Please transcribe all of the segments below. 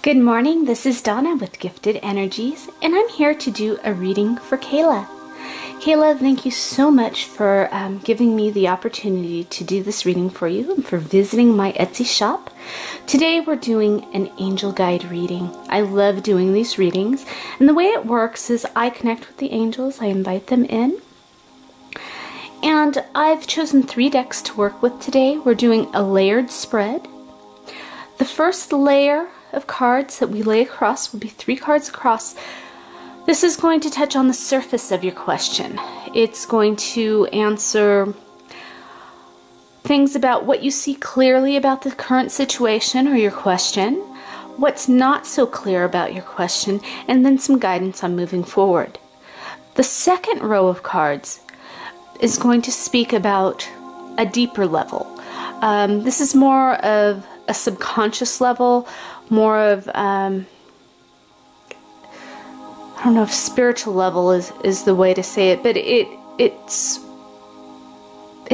Good morning, this is Donna with Gifted Energies, and I'm here to do a reading for Kayla. Kayla, thank you so much for giving me the opportunity to do this reading for you and for visiting my Etsy shop. Today we're doing an angel guide reading. I love doing these readings, and the way it works is I connect with the angels, I invite them in, and I've chosen 3 decks to work with today. We're doing a layered spread. The first layer of cards that we lay across will be 3 cards across. This is going to touch on the surface of your question. It's going to answer things about what you see clearly about the current situation or your question, what's not so clear about your question, and then some guidance on moving forward. The second row of cards is going to speak about a deeper level. This is more of a subconscious level, more of, I don't know if spiritual level is the way to say it, but it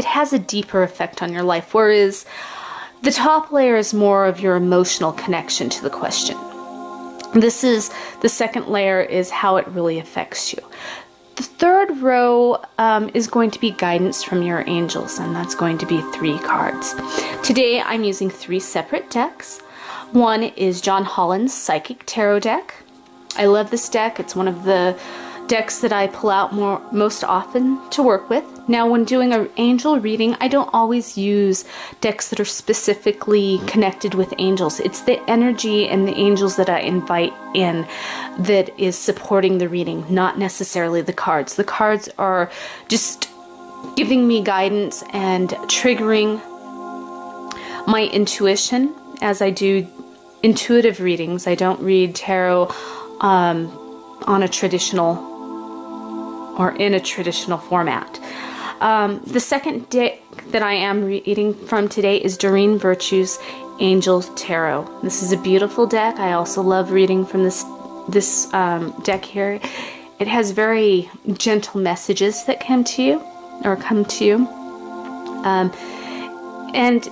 has a deeper effect on your life, whereas the top layer is more of your emotional connection to the question. The second layer is how it really affects you. The third row is going to be guidance from your angels, and that's going to be 3 cards. Today I'm using 3 separate decks. One is John Holland's Psychic Tarot deck. I love this deck. It's one of the decks that I pull out most often to work with. Now, when doing an angel reading, I don't always use decks that are specifically connected with angels. It's the energy and the angels that I invite in that is supporting the reading, not necessarily the cards. The cards are just giving me guidance and triggering my intuition as I do intuitive readings. I don't read tarot on a traditional or in a traditional format. The second deck that I am reading from today is Doreen Virtue's Angel Tarot. This is a beautiful deck. I also love reading from this deck here. It has very gentle messages that come to you. And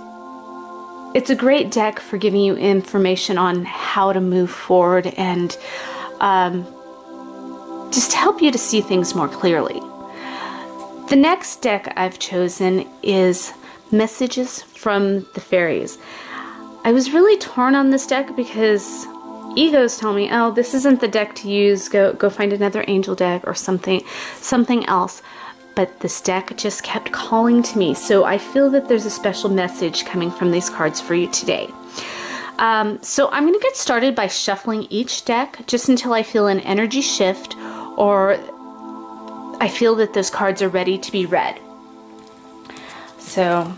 it's a great deck for giving you information on how to move forward and just help you to see things more clearly. The next deck I've chosen is Messages from the Fairies. I was really torn on this deck because egos tell me, oh, this isn't the deck to use, go find another angel deck or something else. But this deck just kept calling to me, so I feel that there's a special message coming from these cards for you today. So I'm going to get started by shuffling each deck just until I feel an energy shift or I feel that those cards are ready to be read. So,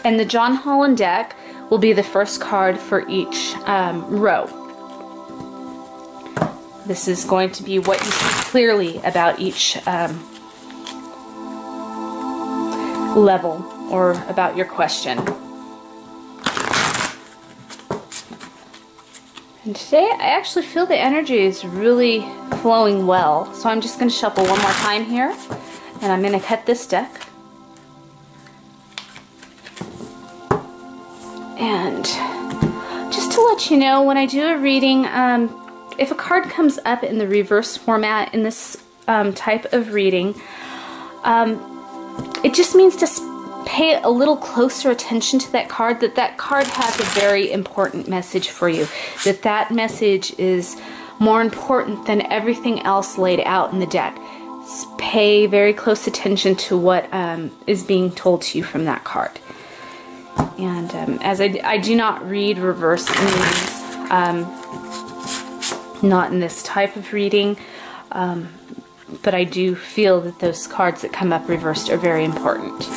and the John Holland deck will be the first card for each row. This is going to be what you see clearly about each level or about your question. And today I actually feel the energy is really flowing well. So I'm just going to shuffle one more time here, and I'm going to cut this deck. And just to let you know, when I do a reading, if a card comes up in the reverse format in this type of reading, it just means to pay a little closer attention to that card, that card has a very important message for you, that message is more important than everything else laid out in the deck. Pay very close attention to what is being told to you from that card. And as I do not read reverse meanings, not in this type of reading, but I do feel that those cards that come up reversed are very important.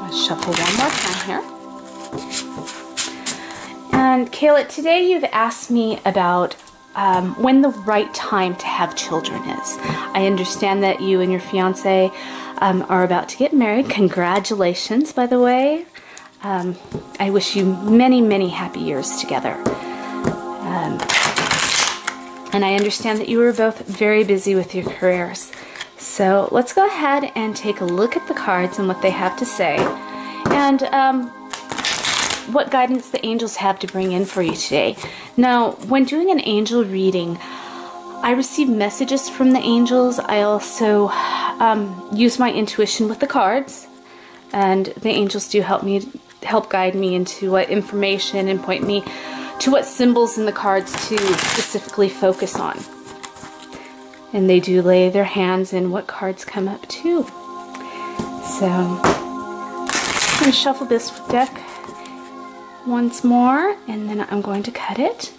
I'll shuffle one more time here. And Kayla, today you've asked me about when the right time to have children is. I understand that you and your fiance are about to get married. Congratulations, by the way. I wish you many, many happy years together. And I understand that you were both very busy with your careers. So let's go ahead and take a look at the cards and what they have to say, and what guidance the angels have to bring in for you today. Now, when doing an angel reading, I receive messages from the angels. I also use my intuition with the cards, and the angels do help guide me into what information and point me to what symbols in the cards to specifically focus on. And they do lay their hands in what cards come up too. So I'm going to shuffle this deck once more, and then I'm going to cut it.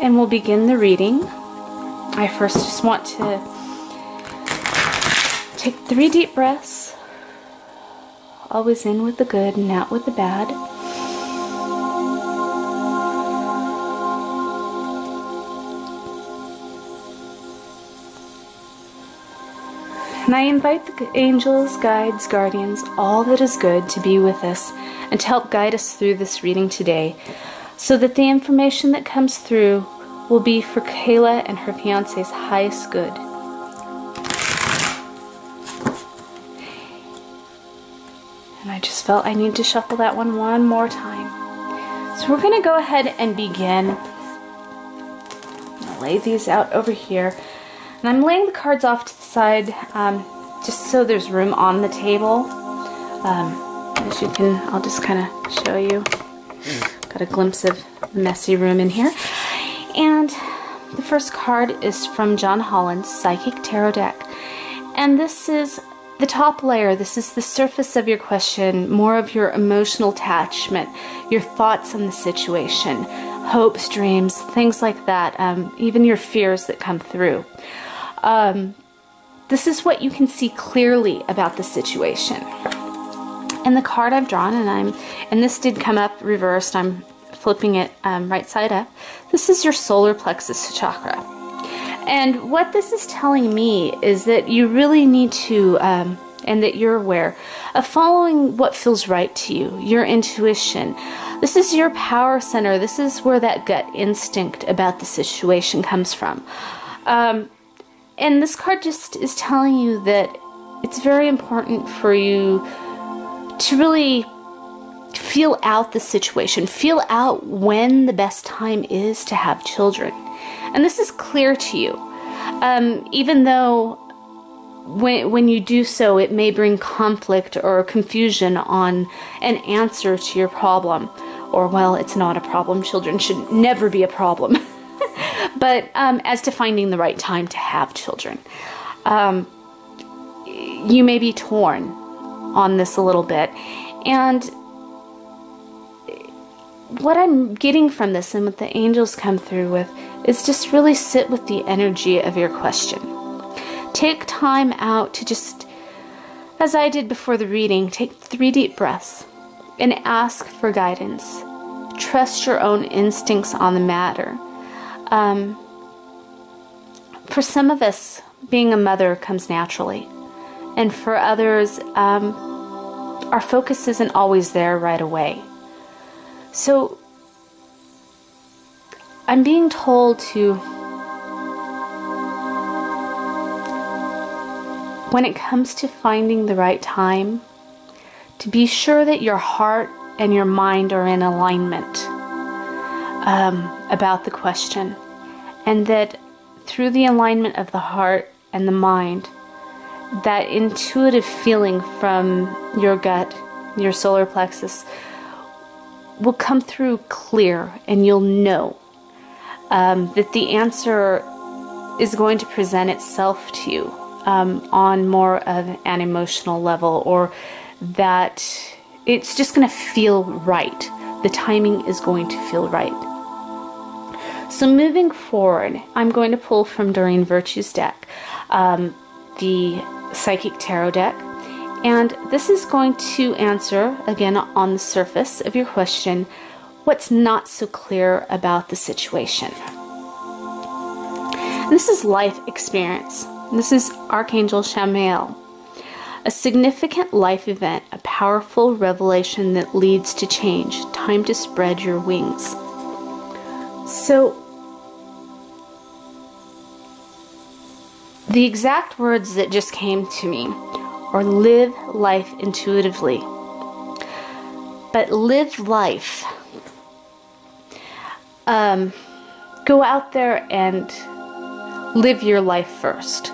And we'll begin the reading. I first just want to take 3 deep breaths, always in with the good and out with the bad. And I invite the angels, guides, guardians, all that is good to be with us and to help guide us through this reading today, so that the information that comes through will be for Kayla and her fiance's highest good. And I just felt I need to shuffle that one more time. So we're going to go ahead and begin. I'm going to lay these out over here. And I'm laying the cards off to the side just so there's room on the table. As you can, I'll just kind of show you. Got a glimpse of messy room in here. And the first card is from John Holland's Psychic Tarot deck. And this is the top layer. This is the surface of your question, more of your emotional attachment, your thoughts on the situation, hopes, dreams, things like that, even your fears that come through. This is what you can see clearly about the situation. And the card I've drawn, and this did come up reversed, I'm flipping it right side up. This is your solar plexus chakra. And what this is telling me is that you really need to, and that you're aware of following what feels right to you, your intuition. This is your power center. This is where that gut instinct about the situation comes from. And this card just is telling you that it's very important for you to really feel out the situation, feel out when the best time is to have children. And this is clear to you, even though when you do so, it may bring conflict or confusion on an answer to your problem. Or, well, it's not a problem. Children should never be a problem. But as to finding the right time to have children, you may be torn on this a little bit. And what I'm getting from this and what the angels come through with is just really sit with the energy of your question. Take time out to just, as I did before the reading, take 3 deep breaths and ask for guidance. Trust your own instincts on the matter. For some of us, being a mother comes naturally. And for others, our focus isn't always there right away. So I'm being told to, when it comes to finding the right time, to be sure that your heart and your mind are in alignment about the question, and that through the alignment of the heart and the mind, that intuitive feeling from your gut, your solar plexus, will come through clear, and you'll know that the answer is going to present itself to you on more of an emotional level, or that it's just going to feel right. The timing is going to feel right. So moving forward, I'm going to pull from Doreen Virtue's deck, the Psychic Tarot deck, and this is going to answer, again on the surface of your question, what's not so clear about the situation. And this is life experience. This is Archangel Chamuel. A significant life event, a powerful revelation that leads to change. Time to spread your wings. So, The exact words that just came to me are live life intuitively. But live life. Go out there and live your life first.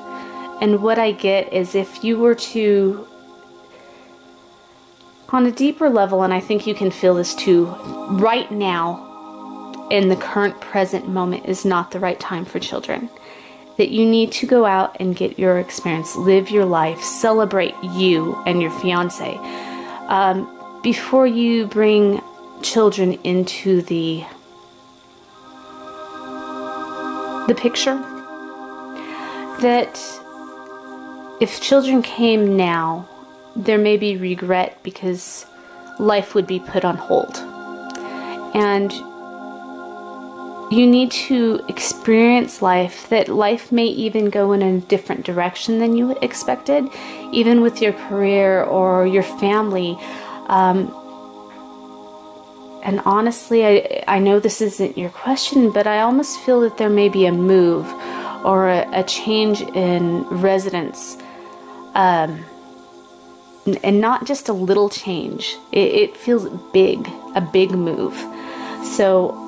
And what I get is, if you were to, on a deeper level, and I think you can feel this too, right now, in the current present moment, is not the right time for children. That you need to go out and get your experience, live your life, celebrate you and your fiance, before you bring children into the picture. That if children came now, there may be regret because life would be put on hold. And you need to experience life, that life may even go in a different direction than you expected, even with your career or your family. And honestly, I know this isn't your question, but I almost feel that there may be a move or a change in residence. And not just a little change. It feels big, a big move. So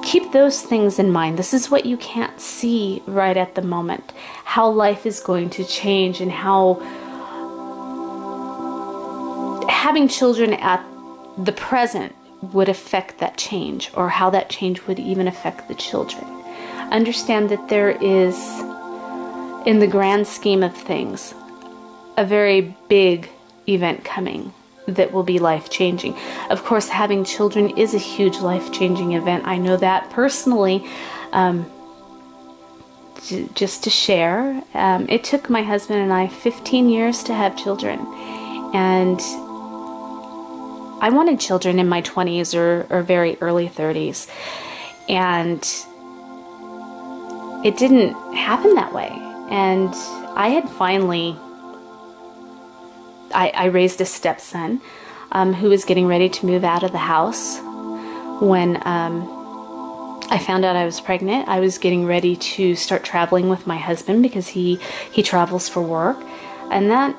keep those things in mind. This is what you can't see right at the moment. How life is going to change, and how having children at the present would affect that change, or how that change would even affect the children. Understand that there is, in the grand scheme of things, a very big event coming that will be life-changing. Of course, having children is a huge life-changing event. I know that personally. Just to share, it took my husband and I 15 years to have children. And I wanted children in my 20s or very early 30s. And it didn't happen that way. And I had finally... I raised a stepson who was getting ready to move out of the house when I found out I was pregnant. I was getting ready to start traveling with my husband because he travels for work, and that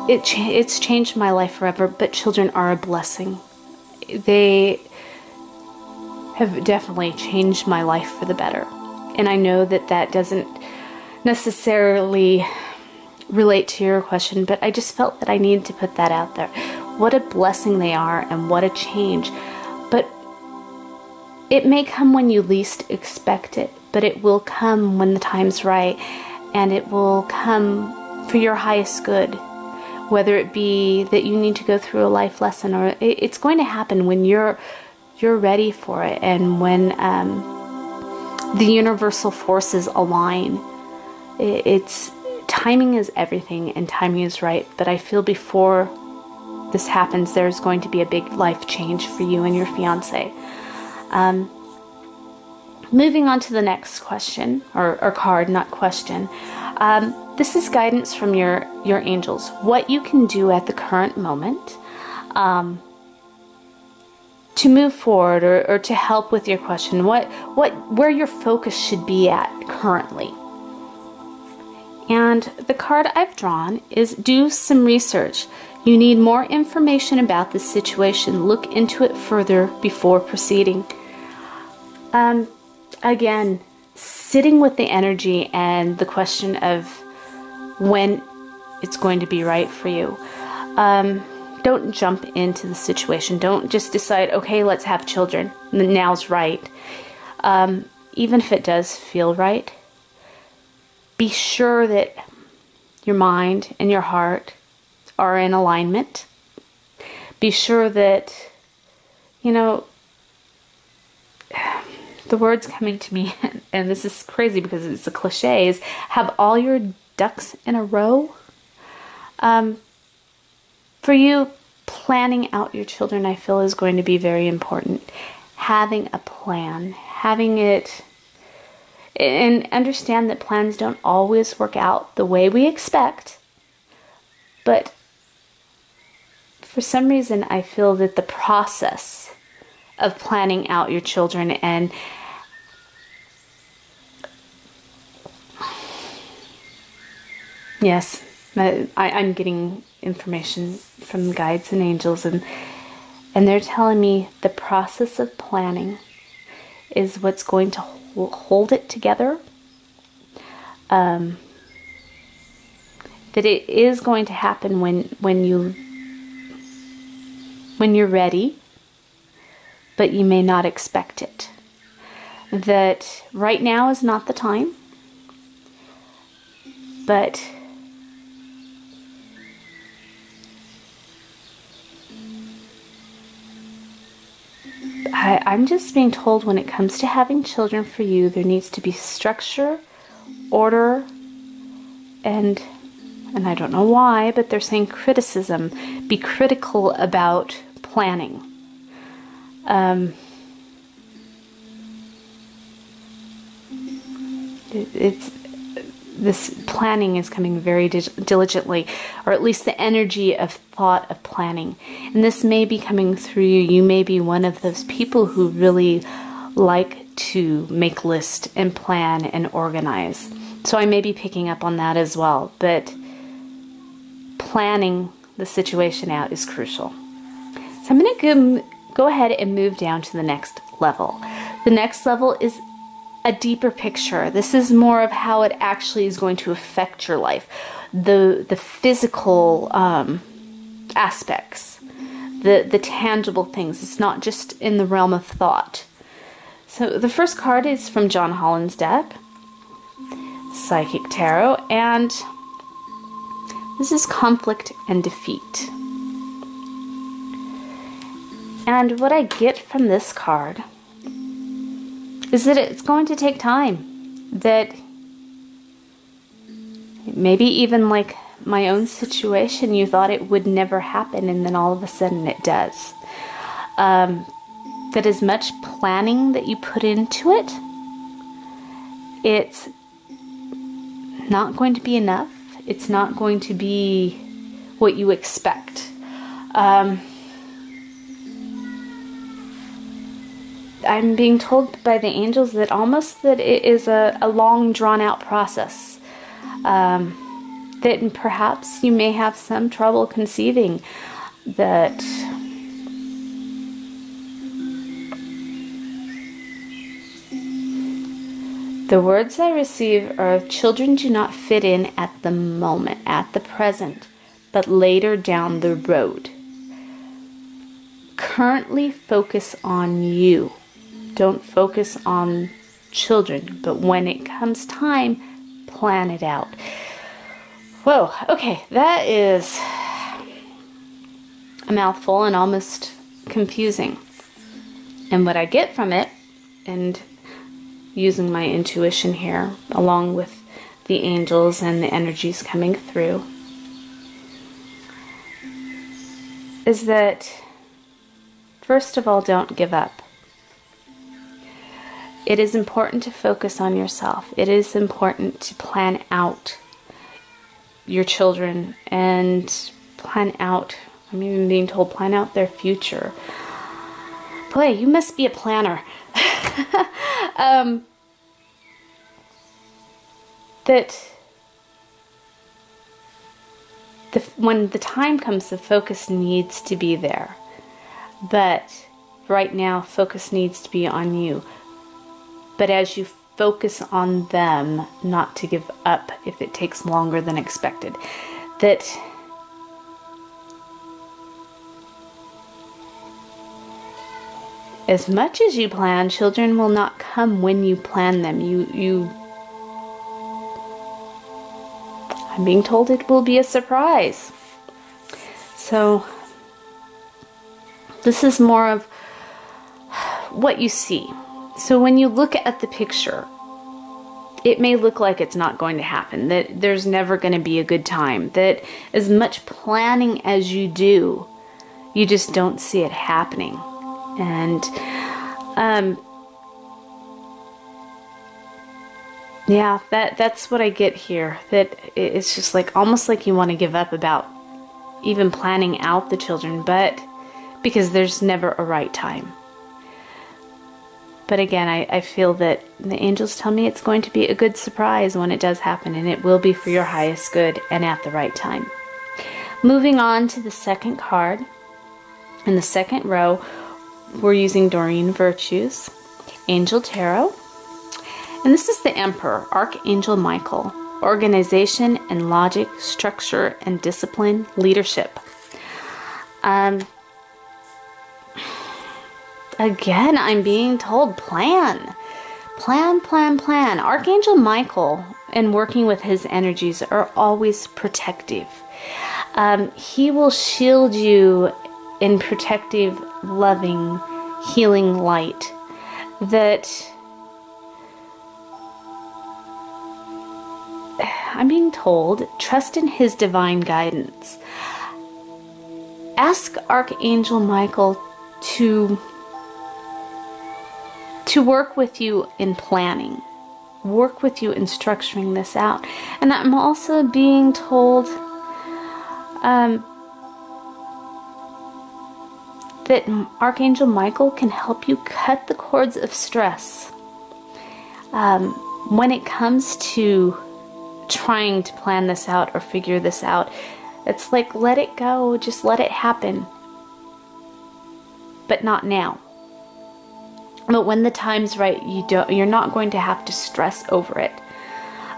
it's changed my life forever. But children are a blessing. They have definitely changed my life for the better, and I know that doesn't necessarily relate to your question, but I just felt that I needed to put that out there. What a blessing they are, and what a change. But it may come when you least expect it, but it will come when the time's right, and it will come for your highest good. Whether it be that you need to go through a life lesson, or it's going to happen when you're ready for it, and when the universal forces align. Timing is everything, and timing is right. But I feel before this happens, there's going to be a big life change for you and your fiance. Moving on to the next question, or card, not question. This is guidance from your angels. What you can do at the current moment to move forward, or to help with your question. Where your focus should be at currently. And the card I've drawn is do some research. You need more information about this situation. Look into it further before proceeding. Again, sitting with the energy and the question of when it's going to be right for you. Don't jump into the situation. Don't just decide, okay, let's have children. Now's right. Even if it does feel right, be sure that your mind and your heart are in alignment. Be sure that, the words coming to me, and this is crazy because it's a cliche, is have all your ducks in a row. For you, planning out your children, I feel, is going to be very important. Having a plan, having it... And understand that plans don't always work out the way we expect. But for some reason, I feel that the process of planning out your children and Yes, I'm getting information from guides and angels, and they're telling me the process of planning is what's going to hold it together. That it is going to happen when you're ready, but you may not expect it. That right now is not the time, but I'm just being told when it comes to having children for you, there needs to be structure, order, and I don't know why, but they're saying criticism. Be critical about planning. This planning is coming very diligently, or at least the energy of thought of planning. And this may be coming through you. You may be one of those people who really like to make lists and plan and organize. So I may be picking up on that as well. But planning the situation out is crucial. So I'm going to go ahead and move down to the next level. The next level is a deeper picture. This is more of how it actually is going to affect your life. The physical aspects, the tangible things. It's not just in the realm of thought. So the first card is from John Holland's deck, Psychic Tarot, and this is conflict and defeat. And what I get from this card is that it's going to take time. That maybe even like my own situation, you thought it would never happen, and then all of a sudden it does. That as much planning that you put into it, it's not going to be enough. It's not going to be what you expect. I'm being told by the angels that almost that it is a long drawn out process. That perhaps you may have some trouble conceiving. That the words I receive are, children do not fit in at the moment, at the present, but later down the road. Currently focus on you. Don't focus on children, but when it comes time, plan it out. Whoa, okay, that is a mouthful and almost confusing. And what I get from it, and using my intuition here, along with the angels and the energies coming through, is that, first of all, don't give up. It is important to focus on yourself. It is important to plan out your children and plan out, I'm even being told, plan out their future. Boy, you must be a planner. When the time comes, the focus needs to be there. But right now, focus needs to be on you. But as you focus on them, not to give up if it takes longer than expected. That as much as you plan, children will not come when you plan them. I'm being told it will be a surprise. So this is more of what you see. So when you look at the picture, it may look like it's not going to happen, that there's never going to be a good time, that as much planning as you do, you just don't see it happening. And yeah, that's what I get here, that it's just like almost like you want to give up about even planning out the children, but because there's never a right time. But again, I feel that the angels tell me it's going to be a good surprise when it does happen, and it will be for your highest good and at the right time. Moving on to the second card. In the second row, we're using Doreen Virtues, Angel Tarot. And this is the Emperor, Archangel Michael. Organization and logic, structure and discipline, leadership. Again, I'm being told plan. Plan, plan, plan. Archangel Michael and working with his energies are always protective. He will shield you in protective, loving, healing light that I'm being told, trust in his divine guidance. Ask Archangel Michael to work with you in planning, work with you in structuring this out. And I'm also being told that Archangel Michael can help you cut the cords of stress when it comes to trying to plan this out or figure this out. It's like, let it go, just let it happen, but not now. But when the time's right, you're not going to have to stress over it.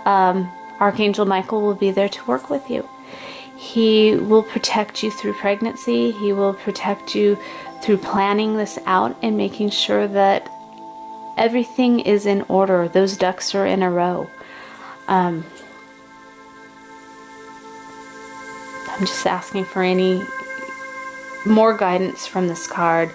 Archangel Michael will be there to work with you. He will protect you through pregnancy. He will protect you through planning this out and making sure that everything is in order. Those ducks are in a row. I'm just asking for any more guidance from this card.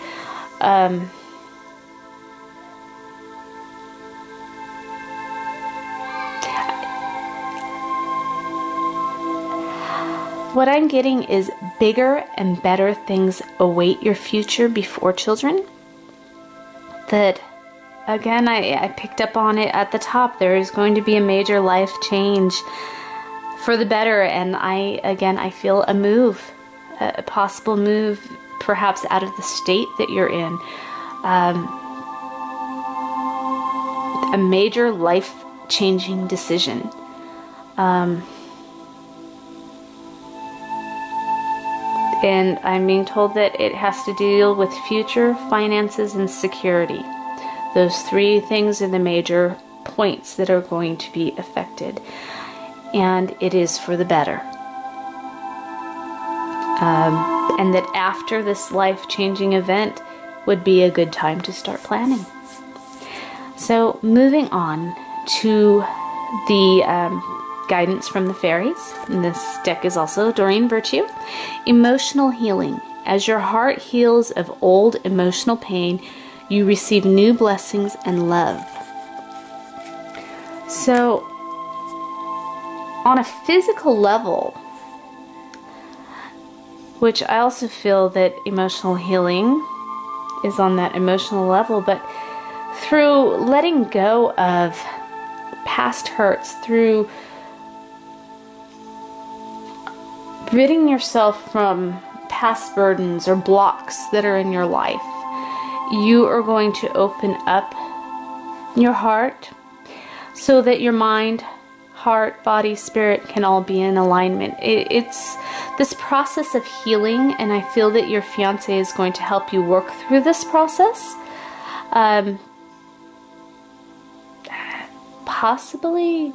What I'm getting is bigger and better things await your future before children. That, again, I picked up on it at the top. There is going to be a major life change for the better, and I feel a move, a possible move, perhaps out of the state that you're in. A major life-changing decision. And I'm being told that it has to deal with future, finances, and security. Those three things are the major points that are going to be affected. And it is for the better. And that after this life-changing event would be a good time to start planning. So moving on to the guidance from the fairies. And this deck is also Doreen Virtue. Emotional healing. As your heart heals of old emotional pain, you receive new blessings and love. So, on a physical level, which I also feel that emotional healing is on that emotional level, but through letting go of past hurts, through ridding yourself from past burdens or blocks that are in your life, you are going to open up your heart so that your mind, heart, body, spirit can all be in alignment. It's this process of healing, and I feel that your fiancé is going to help you work through this process. Possibly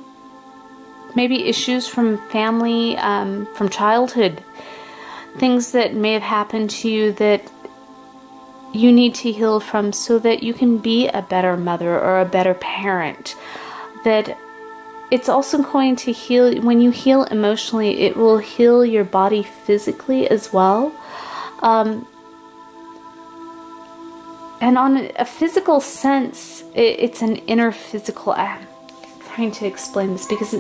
maybe issues from family, from childhood, things that may have happened to you that you need to heal from so that you can be a better mother or a better parent. That it's also going to heal, when you heal emotionally, it will heal your body physically as well. And on a physical sense, it's an inner physical. I'm trying to explain this because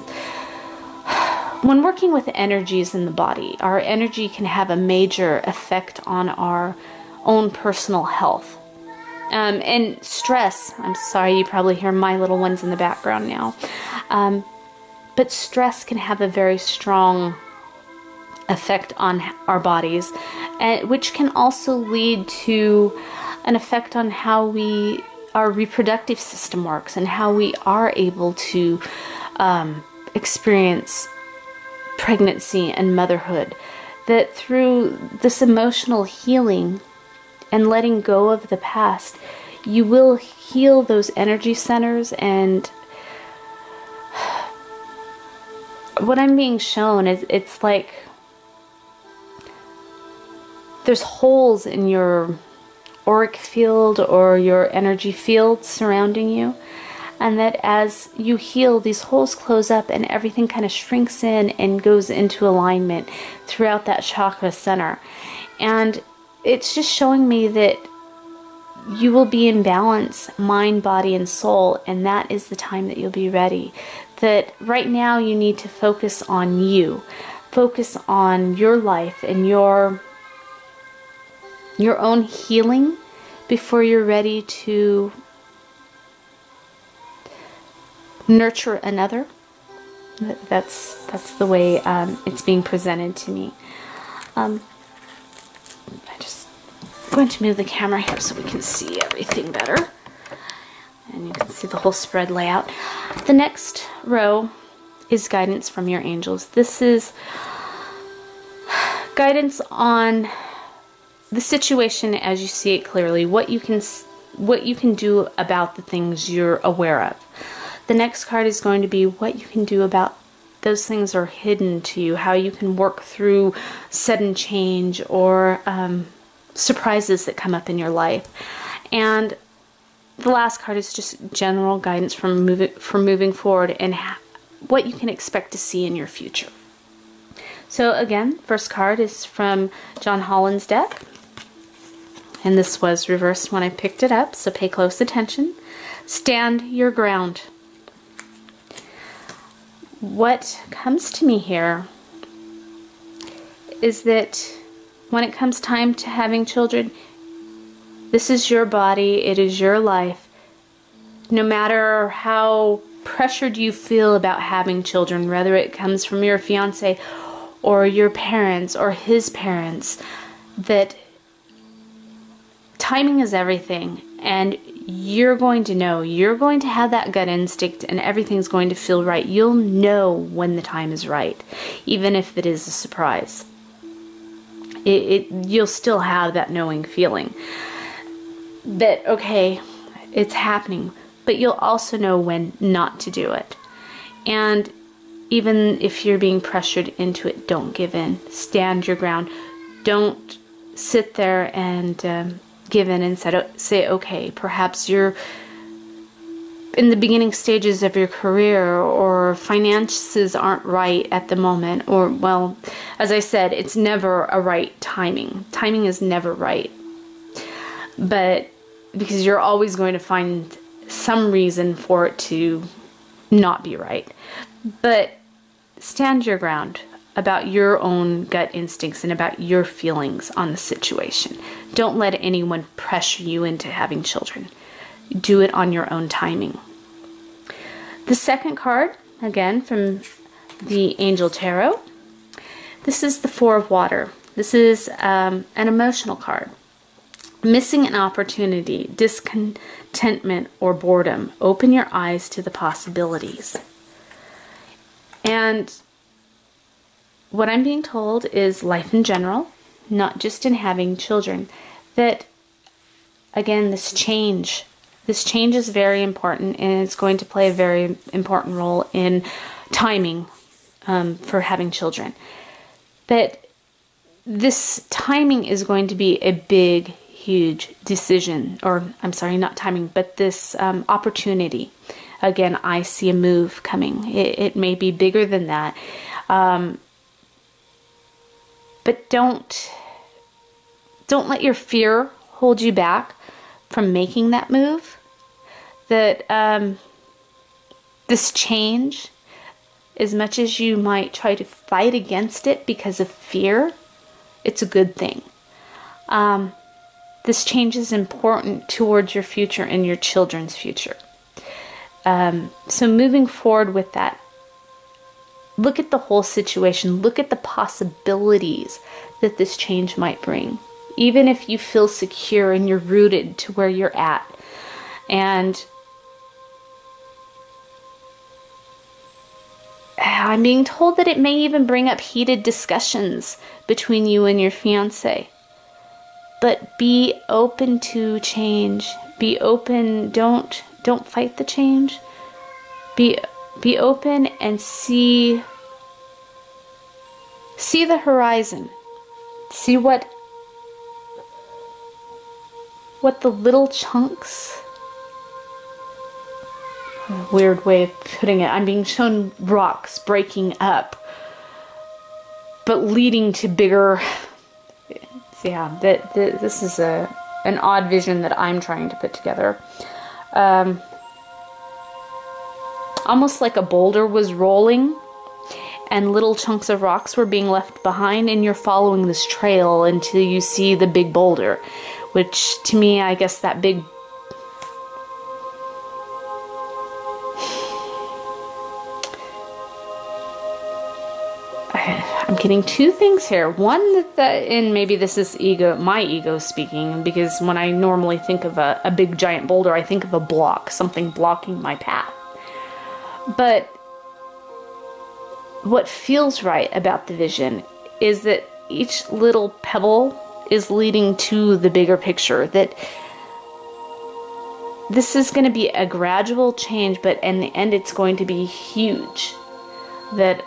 when working with energies in the body, our energy can have a major effect on our own personal health. And stress, I'm sorry, you probably hear my little ones in the background now. But stress can have a very strong effect on our bodies, which can also lead to an effect on how we our reproductive system works and how we are able to experience pregnancy and motherhood. That through this emotional healing and letting go of the past, you will heal those energy centers. And what I'm being shown is it's like there's holes in your auric field or your energy field surrounding you, and that as you heal, these holes close up and everything kind of shrinks in and goes into alignment throughout that chakra center. And it's just showing me that you will be in balance, mind, body, and soul, and that is the time that you'll be ready. That right now you need to focus on you. Focus on your life and your own healing before you're ready to nurture another. That's the way it's being presented to me. I'm just going to move the camera here so we can see everything better. And you can see the whole spread layout. The next row is guidance from your angels. This is guidance on the situation as you see it clearly, what you can do about the things you're aware of. The next card is going to be what you can do about those things are hidden to you, how you can work through sudden change or surprises that come up in your life. And the last card is just general guidance for moving forward and what you can expect to see in your future. So again, first card is from John Holland's deck. And this was reversed when I picked it up, so pay close attention. Stand your ground. What comes to me here is that when it comes time to having children, this is your body, it is your life. No matter how pressured you feel about having children, whether it comes from your fiance or your parents or his parents, that timing is everything, and you're going to know, you're going to have that gut instinct and everything's going to feel right. You'll know when the time is right, even if it is a surprise. You'll still have that knowing feeling that, okay, it's happening, but you'll also know when not to do it. And even if you're being pressured into it, don't give in. Stand your ground. Don't sit there and give in and say, okay, perhaps you're in the beginning stages of your career or finances aren't right at the moment, or, well, as I said, it's never a right timing. Timing is never right. But because you're always going to find some reason for it to not be right. But stand your ground about your own gut instincts and about your feelings on the situation. Don't let anyone pressure you into having children. Do it on your own timing. The second card, again from the Angel Tarot, this is the Four of Water. This is an emotional card. Missing an opportunity, discontentment, or boredom. Open your eyes to the possibilities. And what I'm being told is life in general, not just in having children, that, again, this change is very important, and it's going to play a very important role in timing for having children. But this timing is going to be a big, huge decision, or I'm sorry, not timing, but this opportunity. Again, I see a move coming. It may be bigger than that. But don't let your fear hold you back from making that move. That this change, as much as you might try to fight against it because of fear, it's a good thing. This change is important towards your future and your children's future. So moving forward with that, look at the whole situation. Look at the possibilities that this change might bring. Even if you feel secure and you're rooted to where you're at, And I'm being told that it may even bring up heated discussions between you and your fiance. But be open to change. Be open. Don't fight the change. Be open and see the horizon. See what the little chunks, weird way of putting it, I'm being shown rocks breaking up, but leading to bigger, yeah, this is an odd vision that I'm trying to put together. Almost like a boulder was rolling and little chunks of rocks were being left behind, and you're following this trail until you see the big boulder, which to me, I guess that big I'm getting two things here. One, and maybe this is my ego speaking, because when I normally think of a big giant boulder, I think of a block, something blocking my path. But what feels right about the vision is that each little pebble is leading to the bigger picture, that this is going to be a gradual change, but in the end it's going to be huge. That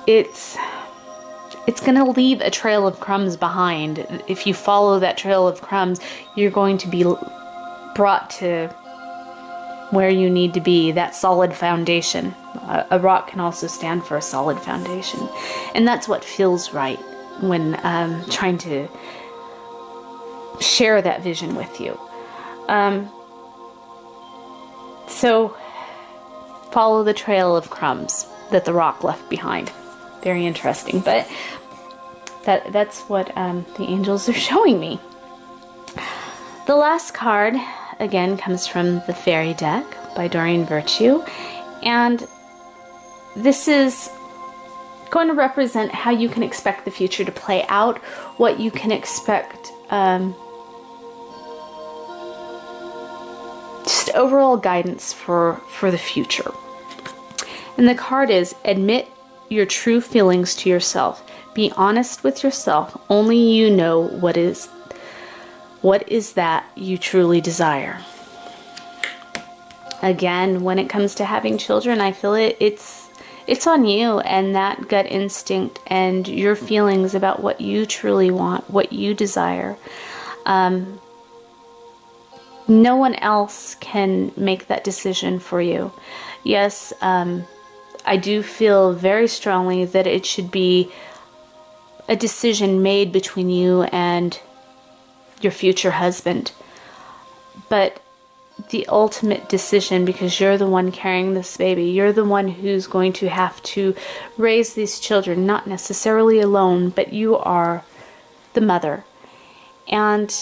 it's going to leave a trail of crumbs behind. If you follow that trail of crumbs, you're going to be brought to where you need to be, that solid foundation. A rock can also stand for a solid foundation. And that's what feels right when trying to share that vision with you. So follow the trail of crumbs that the rock left behind. Very interesting, but that's what the angels are showing me. The last card, again, comes from the Fairy deck by Doreen Virtue, and this is going to represent how you can expect the future to play out, what you can expect, just overall guidance for the future. And the card is, admit your true feelings to yourself. Be honest with yourself. Only you know what is that you truly desire. Again, when it comes to having children, I feel it's on you and that gut instinct and your feelings about what you truly want, what you desire. No one else can make that decision for you. Yes, I do feel very strongly that it should be a decision made between you and your future husband. But the ultimate decision, because you're the one carrying this baby, you're the one who's going to have to raise these children, not necessarily alone, but you are the mother. And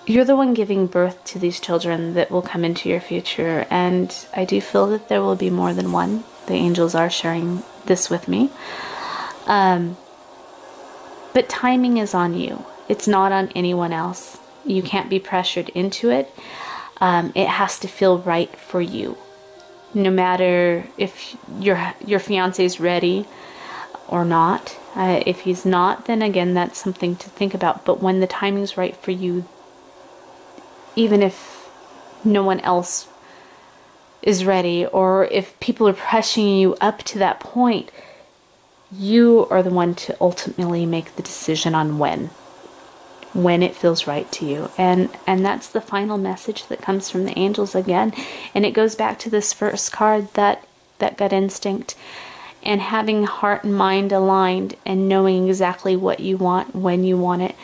you're the one giving birth to these children that will come into your future. And I do feel that there will be more than one. The angels are sharing this with me. But timing is on you. It's not on anyone else. You can't be pressured into it. It has to feel right for you. No matter if your fiance is ready or not. If he's not, then again, that's something to think about. But when the timing's right for you, even if no one else is ready, or if people are pressuring you up to that point, you are the one to ultimately make the decision on when it feels right to you. And that's the final message that comes from the angels again. And it goes back to this first card, that gut instinct, and having heart and mind aligned and knowing exactly what you want, when you want it,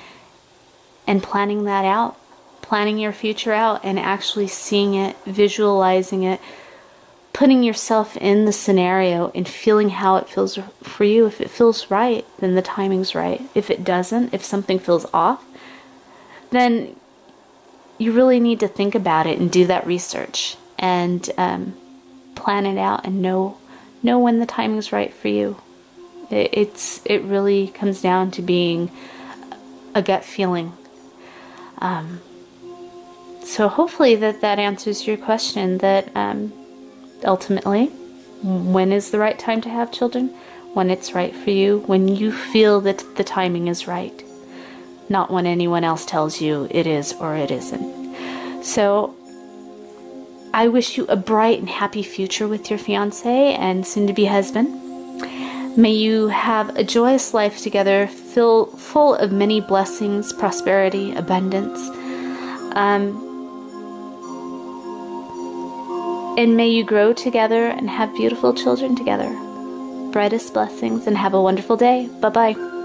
and planning that out. Planning your future out and actually seeing it, visualizing it, putting yourself in the scenario and feeling how it feels for you. If it feels right, then the timing's right. If it doesn't, if something feels off, then you really need to think about it and do that research and plan it out and know when the timing's right for you. It really comes down to being a gut feeling. So hopefully that answers your question, that ultimately, when is the right time to have children? When it's right for you, when you feel that the timing is right, not when anyone else tells you it is or it isn't. So I wish you a bright and happy future with your fiance and soon-to-be husband. May you have a joyous life together, full of many blessings, prosperity, abundance. And may you grow together and have beautiful children together. Brightest blessings, and have a wonderful day. Bye-bye.